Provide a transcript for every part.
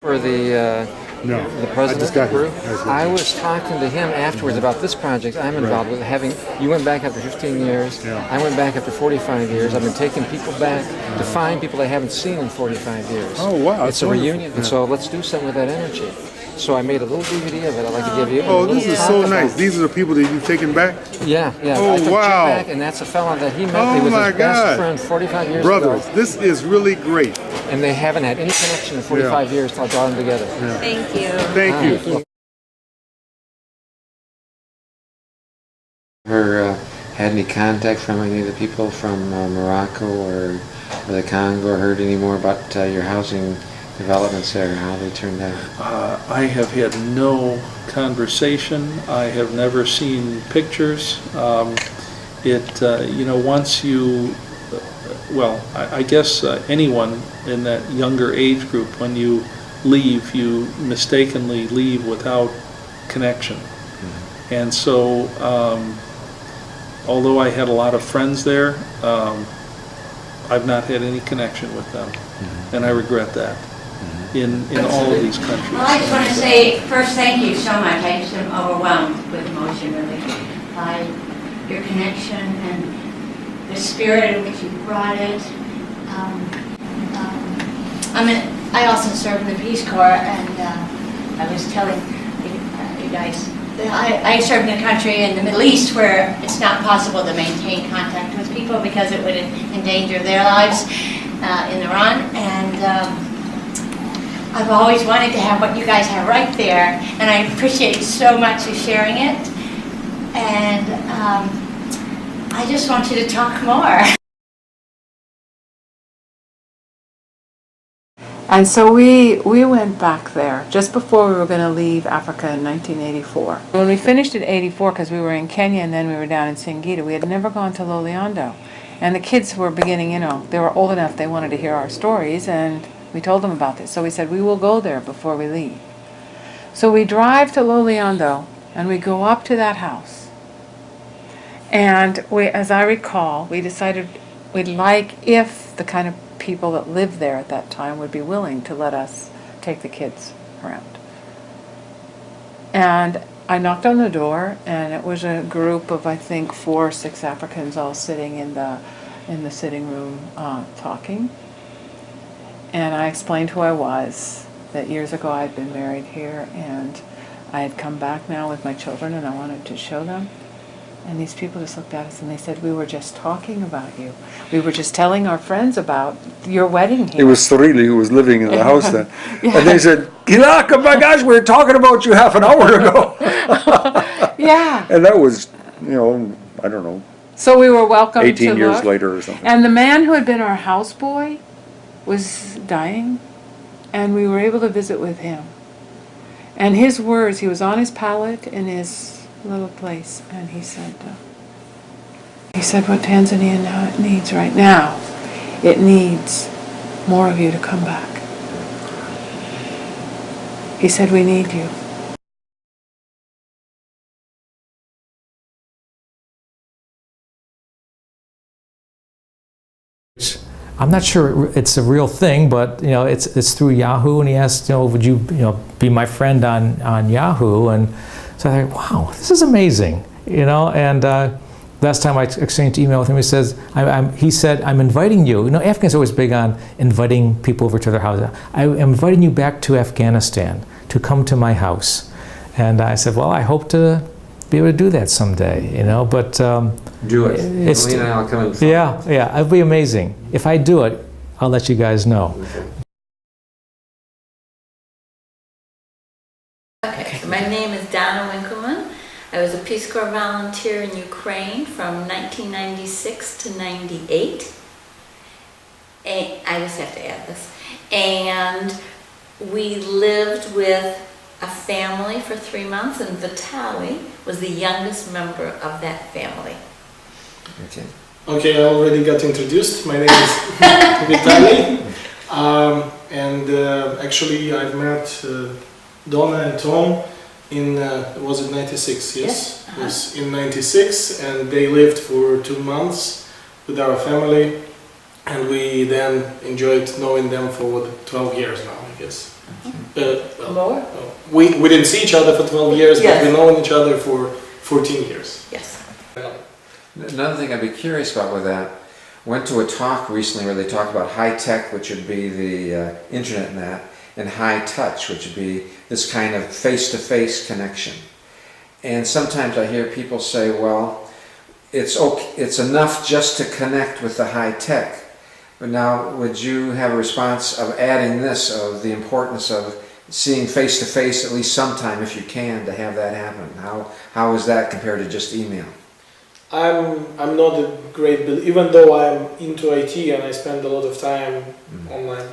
For No, the president I just got of Peru. here. I was talking to him afterwards about this project I'm involved with. You went back after 15 years. Yeah. I went back after 45 years. I've been taking people back to find people I haven't seen in 45 years. Oh, wow, It's that's a wonderful. reunion, and so let's do something with that energy. So I made a little DVD of it I'd like to give you. Oh, this is so nice. These are the people that you've taken back? Yeah. Oh, I took wow. Jim back, and that's a fellow that he met. Oh, He was my his best God. friend 45 years Brothers, ago. this is really great. And they haven't had any connection in 45 years till I brought them together. Thank you. Thank you. Ever had any contact from any of the people from Morocco or the Congo, or heard any more about your housing developments there, how they turned out? I have had no conversation. I have never seen pictures. Once you, I guess anyone in that younger age group, when you leave, you mistakenly leave without connection. Mm-hmm. And so, although I had a lot of friends there, I've not had any connection with them, mm-hmm. and I regret that. In all of these countries. Well, I just want to say, first, thank you so much. I just am overwhelmed with emotion, really, by your connection and the spirit in which you brought it. I also served in the Peace Corps, and I was telling you guys that I served in a country in the Middle East where it's not possible to maintain contact with people because it would endanger their lives in Iran, and I've always wanted to have what you guys have right there, and I appreciate so much you sharing it. And I just want you to talk more. And so we went back there just before we were going to leave Africa in 1984. When we finished at 84, because we were in Kenya and then we were down in Singida, we had never gone to Loliondo. And the kids were beginning, they were old enough, they wanted to hear our stories, and we told them about this. So we said, we will go there before we leave. So we drive to Loliondo, and we go up to that house. And as I recall, we decided we'd like if the kind of people that lived there at that time would be willing to let us take the kids around. And I knocked on the door, and it was a group of, I think, 4 or 6 Africans all sitting in the sitting room talking. And I explained who I was, that years ago I'd been married here, and I had come back now with my children, and I wanted to show them. And these people just looked at us and they said, we were just talking about you. We were just telling our friends about your wedding here. It was Sorili who was living in the house then. Yeah. And they said, Gilak, oh my gosh, we were talking about you half an hour ago. Yeah. And that was, I don't know, So we were welcome 18 to years look. later or something. And the man who had been our houseboy was dying, and we were able to visit with him. And his words, he was on his pallet in his little place, and he said what Tanzania now needs right now, it needs more of you to come back. He said, we need you. I'm not sure it's a real thing, but it's through Yahoo, and he asked, would you be my friend on Yahoo? And so I thought, wow, this is amazing, And last time I exchanged email with him, he said, I'm inviting you. Afghans are always big on inviting people over to their house. I'm inviting you back to Afghanistan to come to my house. And I said, well, I hope to be able to do that someday, But Do it. Lena and I'll come in. yeah, it'd be amazing. If I do it, I'll let you guys know. Okay, so my name is Donna Winkleman. I was a Peace Corps volunteer in Ukraine from 1996 to 98. And I just have to add this. And we lived with a family for 3 months, and Vitaly was the youngest member of that family. Okay. Okay, I already got introduced. My name is Vitaly, and actually I've met Donna and Tom in, was it 96? Yes? Yes, in 96, and they lived for 2 months with our family, and we then enjoyed knowing them for 12 years now, I guess. Well, we didn't see each other for 12 years, but Yes. we've known each other for 14 years. Yes. Another thing I'd be curious about with that, went to a talk recently where they talked about high tech, which would be the internet and that, and high touch, which would be this kind of face-to-face connection. And sometimes I hear people say, well, it's okay, it's enough just to connect with the high tech. But now, would you have a response of adding this, of the importance of seeing face-to-face at least sometime, if you can, to have that happen? How is that compared to just email? I'm not a great, even though I'm into IT and I spend a lot of time online,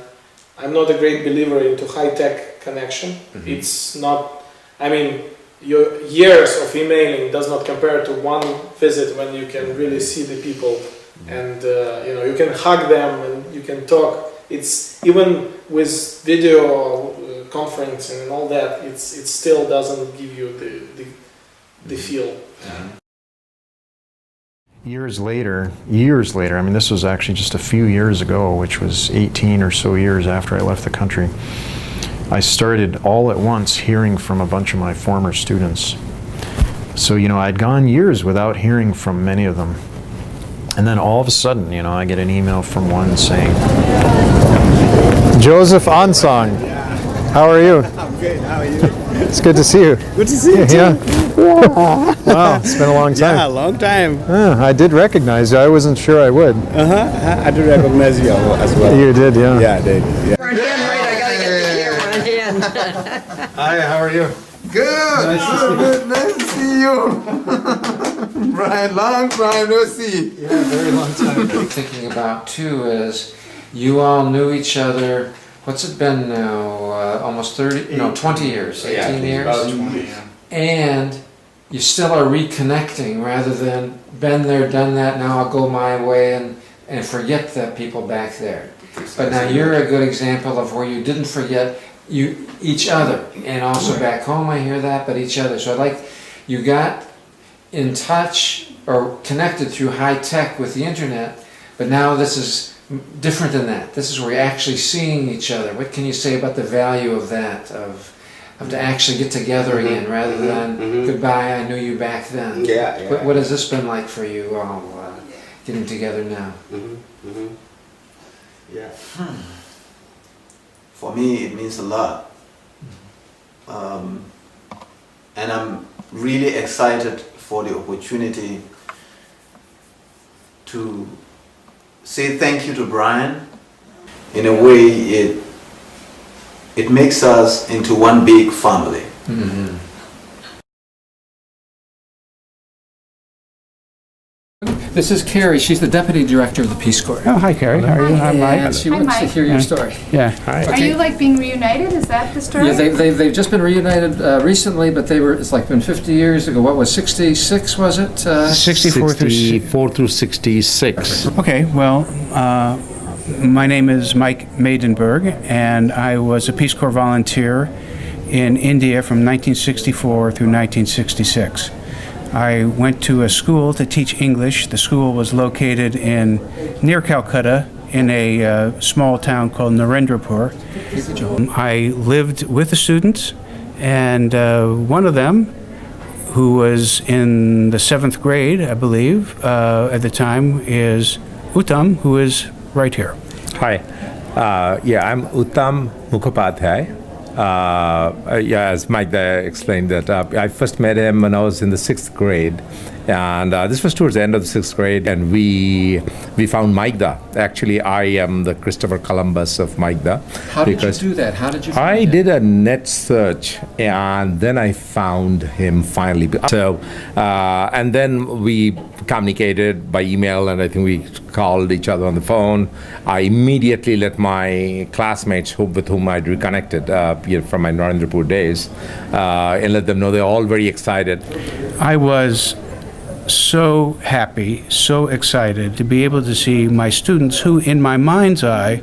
I'm not a great believer into high-tech connection. It's not, I mean, your years of emailing does not compare to one visit when you can really see the people and you know, you can hug them and you can talk. It's even with video conferencing and all that, it still doesn't give you the feel. Years later, I mean, this was actually just a few years ago, which was 18 or so years after I left the country, I started all at once hearing from a bunch of my former students. So, you know, I'd gone years without hearing from many of them. And then all of a sudden, you know, I get an email from one saying, Joseph Ansong, how are you? I'm good, how are you? It's good to see you. Good to see you too. Yeah. Wow, it's been a long time. Yeah, a long time. I did recognize you. I wasn't sure I would. I do recognize you as well. You did, yeah. Yeah, I did. Yeah. Hi, how are you? Good. Nice to see you. Brian, long time no see. Yeah, very long time. Thinking about too is you all knew each other. What's it been now? Almost 30? No, 20 years. 18 years. About 20, yeah. And you still are reconnecting rather than been there, done that. Now I'll go my way and forget the people back there. But now you're a good example of where you didn't forget each other, and also back home I hear that, but each other. So I like you got in touch or connected through high tech with the internet, but now this is different than that. This is where you're actually seeing each other. What can you say about the value of that, of to actually get together again rather than goodbye, I knew you back then? Yeah. What has this been like for you all, getting together now? Yeah. For me, it means a lot. And I'm really excited for the opportunity to say thank you to Brian. In a way, it makes us into one big family. This is Carrie. She's the Deputy Director of the Peace Corps. Oh, hi, Carrie. How are you? I'm Mike. And she Hi, wants to Mike. hear your story. Yeah. Hi. Are you like being reunited? Is that the story? Yeah, they've just been reunited recently, but it's like been 50 years ago. What was 66? Was it? 64 through 66. Okay, well, my name is Mike Maidenberg, and I was a Peace Corps volunteer in India from 1964 through 1966. I went to a school to teach English. The school was located near Calcutta in a small town called Narendrapur. I lived with the students, and one of them, who was in the 7th grade, I believe, at the time, is Uttam, who is right here. Hi. I'm Uttam Mukhopadhyay. As Mike explained that I first met him when I was in the 6th grade, and this was towards the end of the 6th grade, and we found Maigda. Actually, I am the Christopher Columbus of Maigda. How did you do that? How did you? I did a net search, and then I found him finally. So, and then we communicated by email, and I think we called each other on the phone. I immediately let my classmates with whom I'd reconnected from my Narendrapur days, and let them know they're all very excited. I was so happy, so excited to be able to see my students who, in my mind's eye,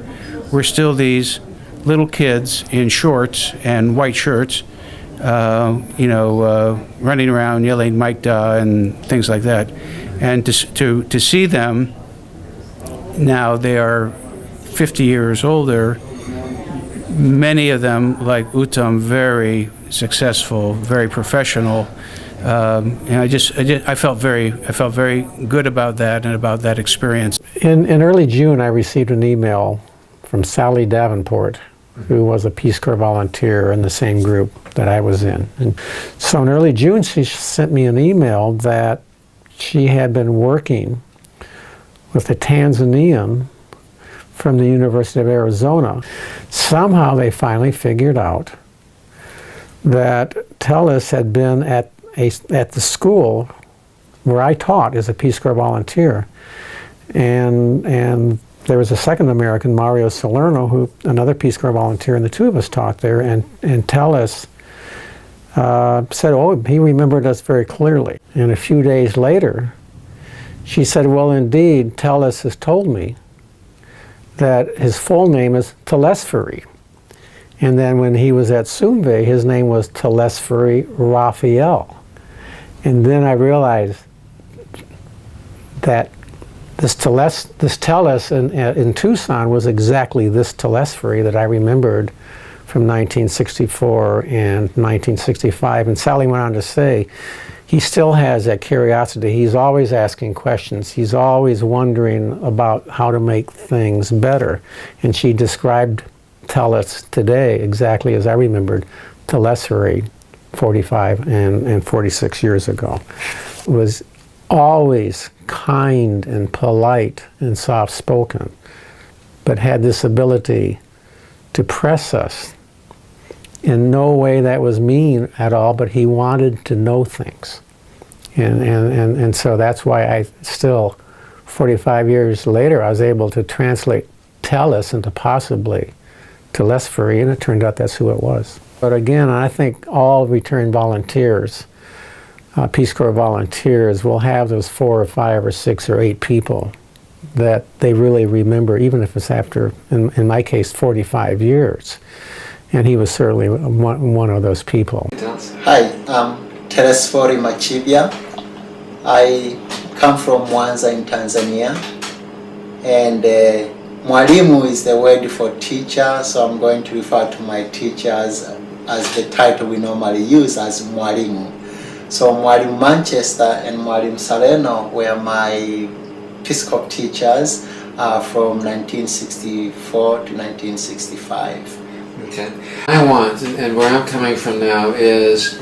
were still these little kids in shorts and white shirts, running around yelling Mike Da and things like that. And to see them now, they are 50 years older, many of them, like Uttam, very successful, very professional. And I felt very good about that and about that experience. In early June, I received an email from Sally Davenport, who was a Peace Corps volunteer in the same group that I was in. And so in early June, she sent me an email that she had been working with a Tanzanian from the University of Arizona. Somehow they finally figured out that Tellus had been at the school where I taught as a Peace Corps volunteer. And there was a second American, Mario Salerno, who another Peace Corps volunteer, and the two of us taught there, and Tellus said, oh, he remembered us very clearly. And a few days later, she said, well, indeed, Tellus has told me that his full name is Telesfori. And then when he was at Sumve, his name was Telesfori Raphael. And then I realized that this Tellus in Tucson was exactly this Telesfori that I remembered from 1964 and 1965. And Sally went on to say, he still has that curiosity. He's always asking questions. He's always wondering about how to make things better. And she described Tellus today exactly as I remembered Telesfori 45 and 46 years ago. Was always kind and polite and soft-spoken, but had this ability to press us. In no way that was mean at all, but he wanted to know things. And so that's why I still, 45 years later, I was able to translate Tellus into possibly Telesfori, and it turned out that's who it was. But again, I think all returned volunteers, Peace Corps volunteers, will have those 4 or 5 or 6 or 8 people that they really remember, even if it's after, in my case, 45 years. And he was certainly one of those people. Hi, I'm Telesfori Machibia. I come from Mwanza in Tanzania. And Mwalimu is the word for teacher, so I'm going to refer to my teachers as the title we normally use as Mwalimu. So Mwalimu Manchester and Mwalimu Salerno were my Peace Corps teachers from 1964 to 1965. Okay. I want, and where I'm coming from now, is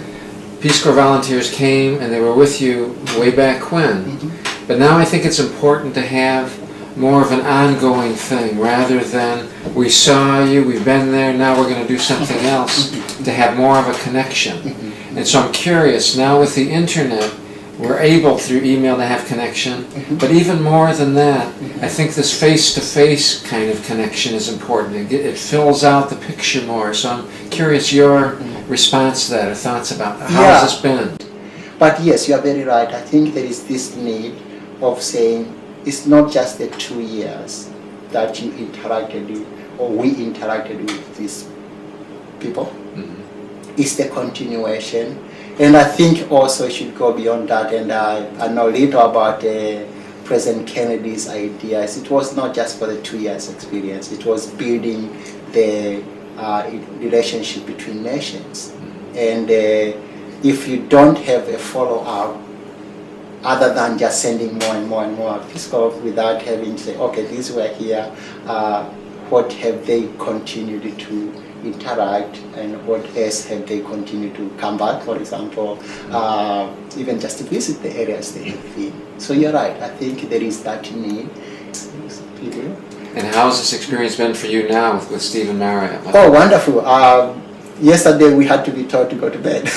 Peace Corps volunteers came and they were with you way back when. But now I think it's important to have more of an ongoing thing rather than we saw you, we've been there, now we're going to do something else, to have more of a connection. And so I'm curious, now with the internet, we're able through email to have connection, but even more than that, I think this face-to-face kind of connection is important. It fills out the picture more. So I'm curious your response to that, or thoughts about how has this been? But yes, you are very right. I think there is this need of saying it's not just the 2 years that you interacted with, or we interacted with these people. It's the continuation. And I think also it should go beyond that, and I know little about President Kennedy's ideas. It was not just for the 2 years experience, it was building the relationship between nations. And if you don't have a follow-up, other than just sending more and more and more Peace Corps without having to say, okay, these were here, what have they continued to interact, and what else have they continued to come back, for example, even just to visit the areas they have been. So you're right, I think there is that need. And how has this experience been for you now with Stephen Marriott? Oh, wonderful. Yesterday we had to be told to go to bed.